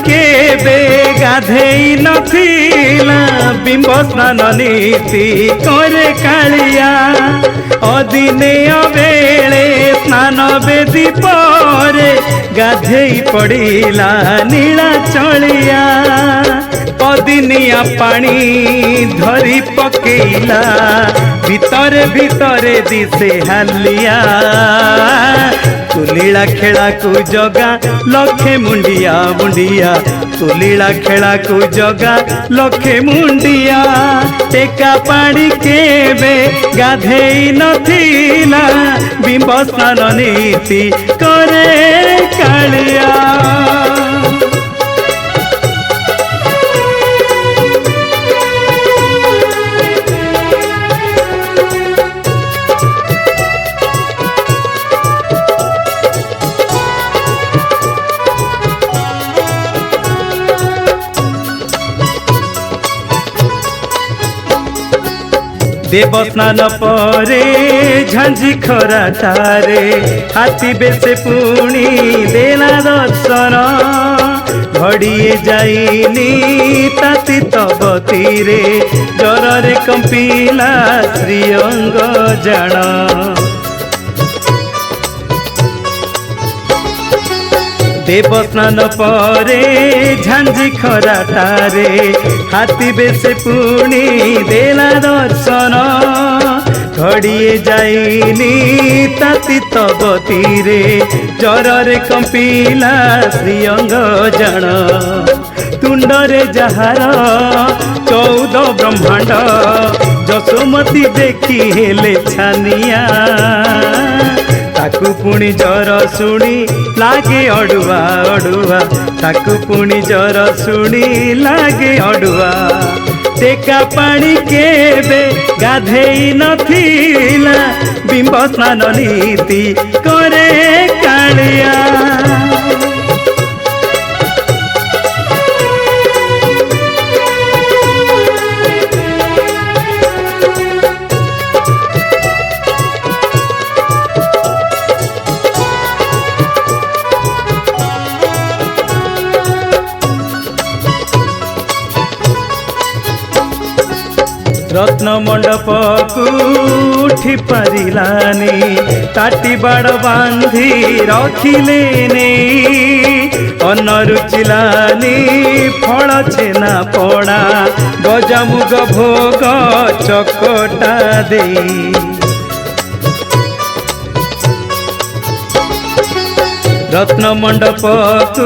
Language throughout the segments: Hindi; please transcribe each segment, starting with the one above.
केबे गाधेई नथिला बिंब स्नान नीति करे कालिया अदिने अबेले स्नान बेदी परे गाधेई पड़िला नीला चलिया अदिनिया पानी धरी पकेला भितरे भितरे दिसे हालिया तुलीला खेला को जगा लखे मुंडिया मुंडिया तुलीला खेला को जगा लखे मुंडिया टेका पानी केबे गाधेई नथिला बिंब स्नान नीति करे कालिया देवस्नान परे झांझी खरा तारे हाथी बेसे पुणी देला दर्शन घड़िए जाइनी ताती तबतीरे जरे कंपिला श्रीअंग जान देवस्नान परे झांझी खरा तारे हाथी बेसे पुणी देला दर्शन घड़िए जाइनी ताती तबतीरे जरे कंपिला श्रीअंग जान तुंडरे जहार 14 ब्रह्मांड जसोमती देखी हेले छानिया ताकू पुणी जर शुणी लागे अड़ुआ अड़ुआ ताकू पुणी जर शुणी लागे अड़ुआ टेका पानी केबे गाधेई नथिला बिंब स्नान नीति करे कालिया रत्न मंडप को उठी पारिलानी ताटी बाड़ बांधी रखिले अन्न रुचिलानी फल छेना पड़ा गजामुग भोग चकटा दे रत्न मंडप को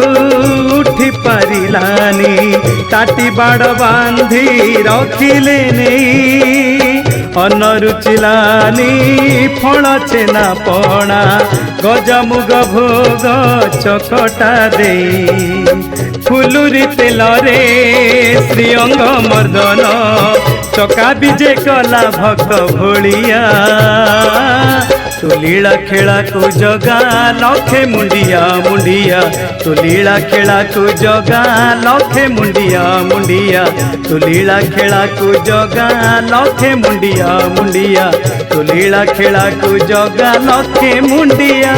उठी पारिलानी ताटी बाड़ बांधी रखिले अन्न रुचिलानी फल छेना पणा गजामुग भोग चकटा दे फुलुरी तेलरे श्रीअंग मर्दन चका विजे कला भक्त भोलिया तुलीला खेला को जगा लखे मुंडिया मुंडिया तुलीला खेला को जगा लखे मुंडिया मुंडिया तुलीला खेला को जगा लखे मुंडिया मुंडिया तुलीला खेला को जगा लखे मुंडिया।